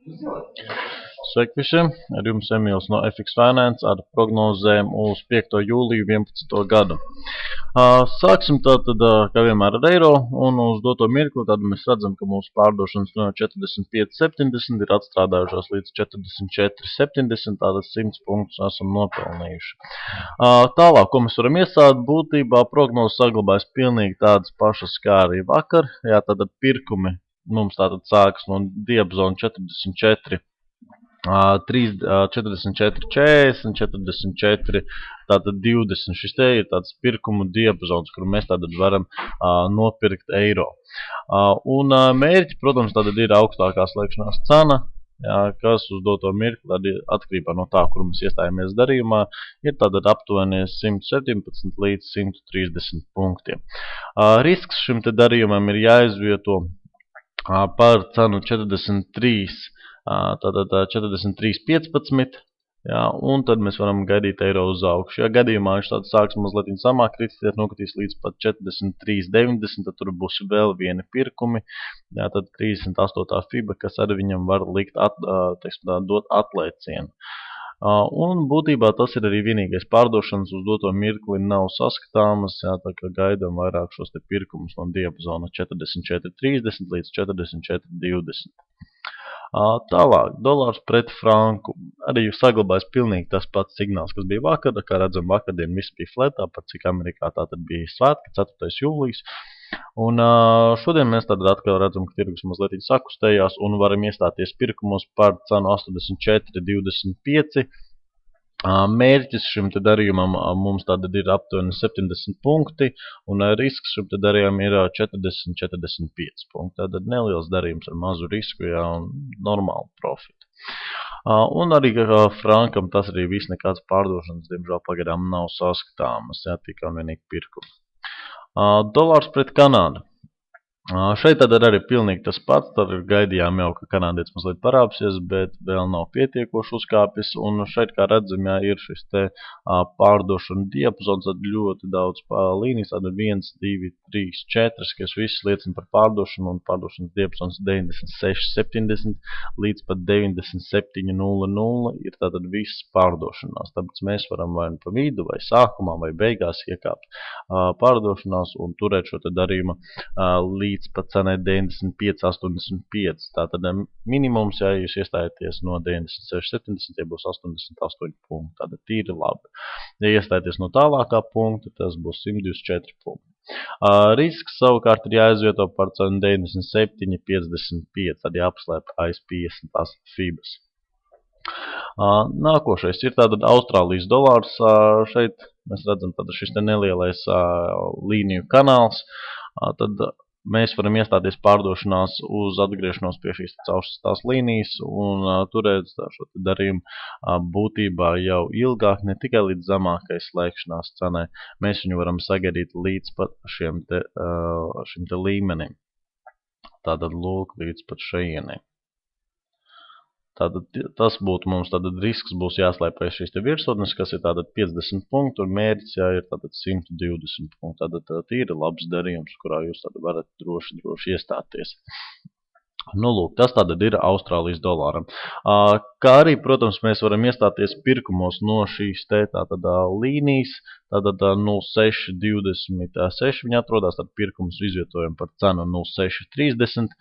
Sveiki visiem! Ar jums Emīls no FX Finance ar prognozēm uz 5. jūliju 11. gadu. Sāksim tātad, kā vienmēr, ar eiro, un uz doto mirkli tad mēs redzam, ka mūsu pārdošanas no 45,70 ir atstrādājušās līdz 44,70, tātad 100 punktus esam nopelnījuši. Tālāk, ko mēs varam iesākt, būtībā prognozes saglabājas pilnīgi tādas pašas kā arī vakar. Jā, tātad pirkumi mums tātad sākas no diapazona 44. 44, 40, 44, tātad 20. Šis te ir tāds pirkumu diapazons, kur mēs tātad varam nopirkt eiro. Un mērķi, protams, tātad ir augstākā slēgšanās cena, jā, kas uz doto mirkli tad atkarībā no tā, kur mēs iestājamies darījumā, ir tātad aptuveni 117 līdz 130 punktiem. Risks šim te darījumam ir jāizvieto par cenu 43. Tātad 43,15, jā, un tad mēs varam gaidīt eiro uz augšu. Ja gadījumā viņš tāds sāks mazliet samāk kritīties, nokritīs līdz pat 43,90, tad tur būs vēl vieni pirkumi, jā, tad 38. FIBA, kas arī viņam var likt dot atlēcienu. Un būtībā tas ir arī vienīgais pārdošanas uz doto mirkli nav saskatāmas, jā, tā kā gaidām vairāk šos te pirkumus no diapazona 44,30 līdz 44,20. Tālāk, dolārs pret franku. Arī saglabājas pilnīgi tas pats signāls, kas bija vakar. Kā redzam, vakardien viss bija fletā, par cik Amerikā tātad bija svētki, 4. jūlijas. Un šodien mēs tad atkal redzam, ka tirgus mazliet sakustējās un varam iestāties pirkumos par cenu 84,25. Mērķis šim te darījumam mums tātad ir aptuveni 70 punkti, un risks šim te darījumam ir 40-45 punkti. Tātad neliels darījums ar mazu risku, jā, un normālu profitu. Un arī frankam tas arī viss, nekāds pārdošanas, diemžēl pagaidām nav saskatāmas, jā, tikai un vienīgi pirkumi. Dolārs pret Kanādu. Šeit tad arī pilnīgi tas pats, tad ir gaidījām jau, ka kanādietis mazliet parāpsies, bet vēl nav pietiekoši uzkāpis, un šeit, kā redzam, jā, ir šis te pārdošana diapazons, tad ļoti daudz līnijas, tad 1, 2, 3, 4, kas viss liecina par pārdošanu, un pārdošanas diapazons 96,70 līdz pat 97,00 ir tātad viss pārdošanās, tāpēc mēs varam vai pa vidu, vai sākumā, vai beigās iekāpt pārdošanās un turēt šo te darījumu līdz pat cenai 95,85. Tātad minimums, ja jūs iestājaties no 96,70, tie būs 88 punkti. Tātad tīri labi. Ja iestājaties no tālākā punkta, tas būs 124 punkti. Risks savukārt ir jāizvieto par cenu 97,55. Tad jāapslēp aiz 50 FIBas. Nākošais ir tātad Austrālijas dolārs. Šeit mēs redzam tātad šis te nelielais līniju kanāls. Tad mēs varam iestāties pārdošanās uz atgriešanos pie šīs caurstās līnijas un turēt šo darījumu būtībā jau ilgāk, ne tikai līdz zemākai slēgšanās cenai. Mēs viņu varam sagaidīt līdz pat šim te līmenim. Tātad lūk līdz pat šejienei. Tātad tas būtu mums, tātad risks būs jāslēpēs šīs te virsotnes, kas ir tātad 50 punktu, un mērķis jā, ir tātad 120 punktu. Tātad tīri labs darījums, kurā jūs tātad varat droši iestāties. Nu, lūk, tas tātad ir Austrālijas dolāram. Kā arī, protams, mēs varam iestāties pirkumos no šīs te tātad līnijas, tātad 0,626 viņi atrodas, tad pirkums izvietojam par cenu 0,630,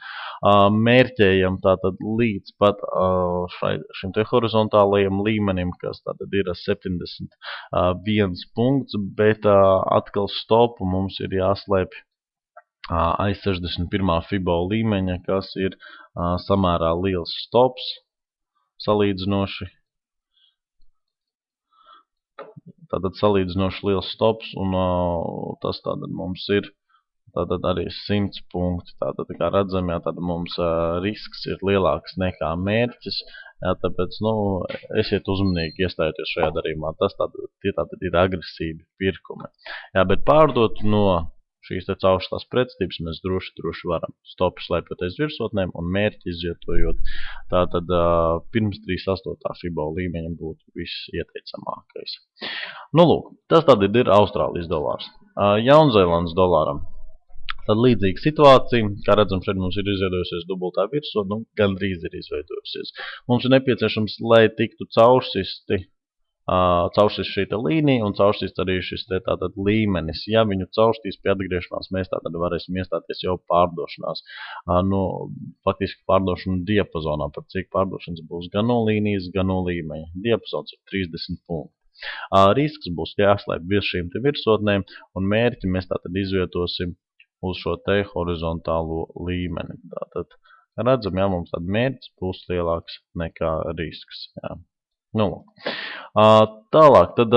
mērķējam tātad līdz pat šim te horizontālajiem līmenim, kas tātad ir 71 punkts, bet atkal stopu mums ir jāslēpj aiz 61. FIBO līmeņa, kas ir samērā liels stops salīdzinoši. Tātad salīdzinoši liels stops, un tas tātad mums ir tātad arī 100 punkti. Tātad, kā redzam, jā, tātad mums risks ir lielāks nekā mērķis, jā, tāpēc, esiet uzmanīgi iestājoties šajā darījumā. Tas tātad ir agresīvi pirkumi. Jā, bet pārdot no šīs te caurstās pretstības mēs droši varam stopu slēpjot aiz virsotnēm un mērķi izvietojot. Tātad pirms 38. FIBO līmeņa būtu viss ieteicamākais. Nu, lūk, tas tātad ir Austrālijas dolārs. Jaunzēlandes dolāram. Tad līdzīga situācija, kā redzam, šeit mums ir izveidojusies dubultā virsotne, gandrīz ir izveidojusies. Mums ir nepieciešams, lai tiktu caursisti šī līnija un caurstīs arī šis tātad līmenis. Ja viņu caurstīs pie atgriešanās, mēs tātad varēsim iestāties jau pārdošanās. Faktiski pārdošanu diapazonā, par cik pārdošanas būs gan no līnijas, gan no līmeņa. Diapazons ir 30 punkti. Risks būs jāslēp virs šīm te virsotnēm, un mērķi mēs tātad izvietosim uz šo te horizontālo līmeni. Tātad, redzam, ja mums tad mērķis būs lielāks nekā risks. Jā. Tālāk, tad,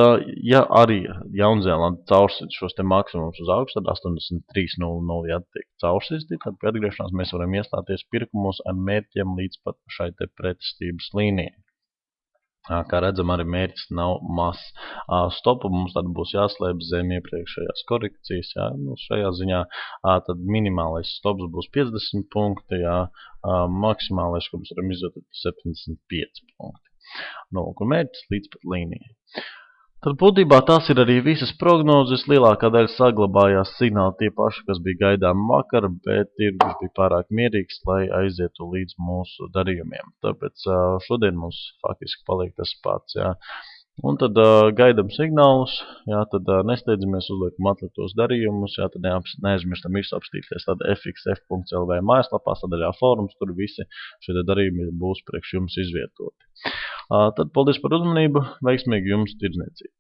ja arī Jaunzēlanda caursit šos te maksimums uz augstu, tad 83.00 jātiek caursisti, tad pie atgriešanās mēs varam iestāties pirkumos ar mērķiem līdz pat šai te pretestības līnijai. Kā redzam, arī mērķis nav mazs. Stopu mums tad būs jāslēp zem iepriekšējās korekcijas. Jā. Šajā ziņā tad minimālais stops būs 50 punkti, jā. Maksimālais, ko mēs varam izvietot, 75 punkti. Un mērķis līdz pat līnijai. Tad būtībā tās ir arī visas prognozes. Lielākā daļa saglabājās signāli tie paši, kas bija gaidām vakar, bet tirgus bija pārāk mierīgs, lai aizietu līdz mūsu darījumiem. Tāpēc šodien mums faktiski paliek tas pats. Jā. Un tad gaidam signālus, jā, tad nesteidzamies, uzliekam atliktos darījumus, jā, tad neaizmirstam apstīties tad fxf.lv mājaslapā, sadaļā fórums, tur visi šie darījumi būs priekš jums izvietoti. Tad paldies par uzmanību, veiksmīgi jums tirdzniecību!